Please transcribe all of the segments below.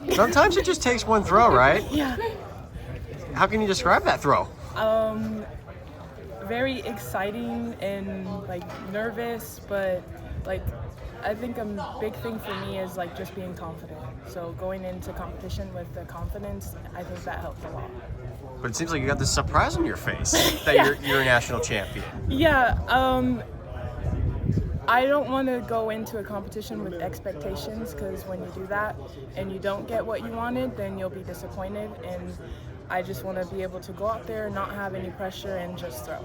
does. Sometimes it just takes one throw, right? Yeah. How can you describe that throw? Very exciting and like nervous, but like I think a big thing for me is like just being confident. So going into competition with the confidence, I think that helped a lot. But it seems like you got this surprise on your face that Yeah. you're a national champion. Yeah, I don't want to go into a competition with expectations, because when you do that and you don't get what you wanted, then you'll be disappointed. And I just want to be able to go out there, not have any pressure, and just throw.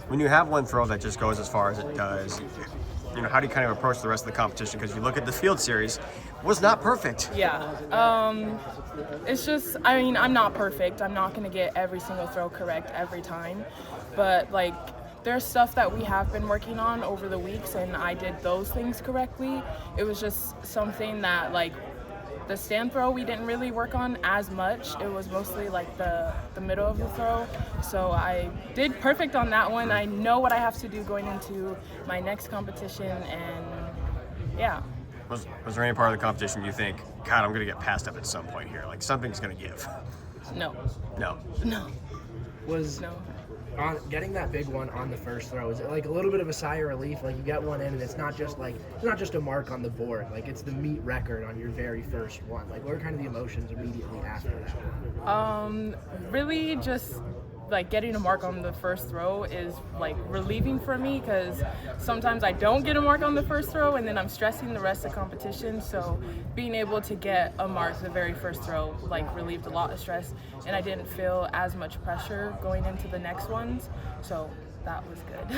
When you have one throw that just goes as far as it does, how do you kind of approach the rest of the competition? Because you look at the field series, it was not perfect. Yeah. It's just, I mean, I'm not perfect. I'm not going to get every single throw correct every time. But, like, there's stuff that we have been working on over the weeks, and I did those things correctly. It was just something that, like, the stand throw we didn't really work on as much. It was mostly like the middle of the throw. So I did perfect on that one. I know what I have to do going into my next competition, and yeah. Was there any part of the competition you think, God, I'm going to get passed up at some point here? Like, something's going to give? No. No. Was No. on getting that big one on the first throw, is it like a little bit of a sigh of relief? Like you get one in and it's not just a mark on the board, like it's the meet record on your very first one. Like what are kind of the emotions immediately after that? Really just like getting a mark on the first throw is like relieving for me, because sometimes I don't get a mark on the first throw and then I'm stressing the rest of the competition. So being able to get a mark the very first throw like relieved a lot of stress, and I didn't feel as much pressure going into the next ones, so that was good.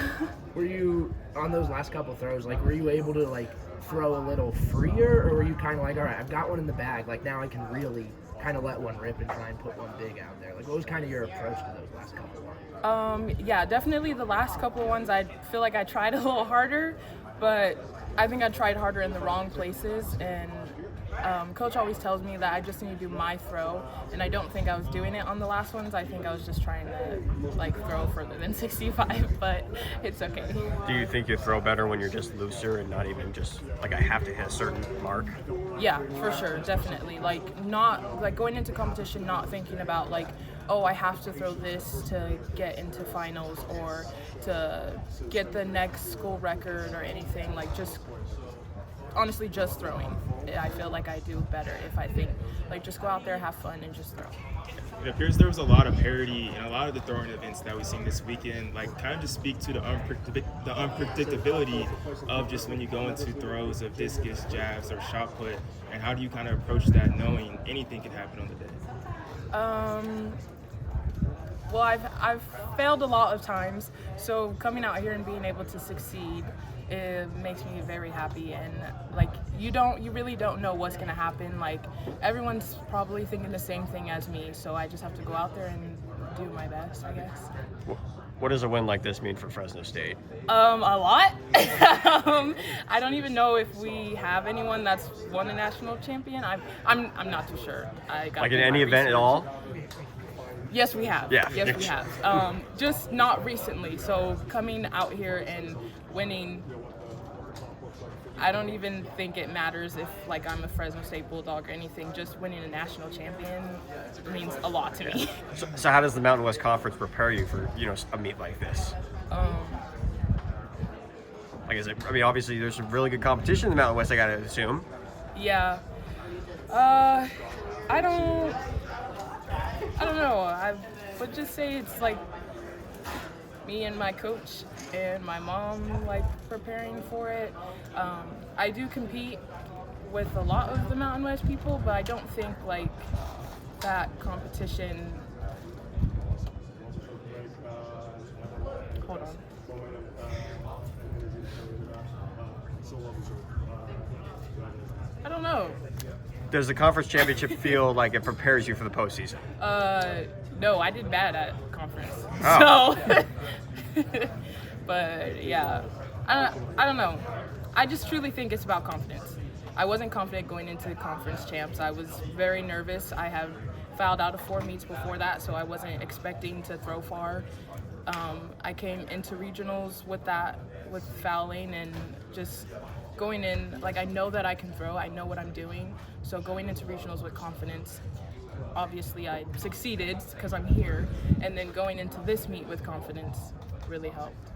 Were you on those last couple throws, like were you able to like throw a little freer, or were you kind of like, all right, I've got one in the bag, like now I can really kind of let one rip and try and put one big out there? Like what was kind of your approach to those last couple ones? Yeah, definitely the last couple ones I feel like I tried a little harder, but I think I tried harder in the wrong places, and coach always tells me that I just need to do my throw, and I don't think I was doing it on the last ones. I think I was just trying to like throw further than 65, but it's okay. Do you think you throw better when you're just looser and not even just like I have to hit a certain mark? Yeah, for sure, definitely. Like not like going into competition not thinking about like, oh, I have to throw this to get into finals or to get the next school record or anything. Like just honestly just throwing. I feel like I do better if I think like just go out there, have fun, and just throw. It appears there was a lot of parity in a lot of the throwing events that we've seen this weekend. Like, kind of just speak to the unpredictability of just when you go into throws of discus, jabs, or shot put, and how do you kind of approach that knowing anything can happen on the day? Well, I've failed a lot of times, so coming out here and being able to succeed, it makes me very happy. And like you really don't know what's gonna happen. Like everyone's probably thinking the same thing as me, so I just have to go out there and do my best, I guess. What does a win like this mean for Fresno State? A lot. I don't even know if we have anyone that's won a national champion. I'm not too sure. Like in any event at all? Yes, we have. Yeah. Yes, we have. Just not recently. So coming out here and winning, I don't even think it matters if like I'm a Fresno State Bulldog or anything. Just winning a national champion means a lot to me. So how does the Mountain West Conference prepare you for a meet like this? Like is it? I mean, obviously there's some really good competition in the Mountain West, I gotta assume. Yeah. I don't know. I would just say it's like me and my coach and my mom like preparing for it. I do compete with a lot of the Mountain West people, but I don't think like that competition. Hold on. I don't know. Does the conference championship feel like it prepares you for the postseason? No, I did bad at conference. Oh. So, but yeah, I don't know. I just truly think it's about confidence. I wasn't confident going into conference champs. I was very nervous. I have fouled out of 4 meets before that, so I wasn't expecting to throw far. I came into regionals with fouling and just going in, like I know that I can throw, I know what I'm doing. So going into regionals with confidence, obviously I succeeded because I'm here. And then going into this meet with confidence really helped.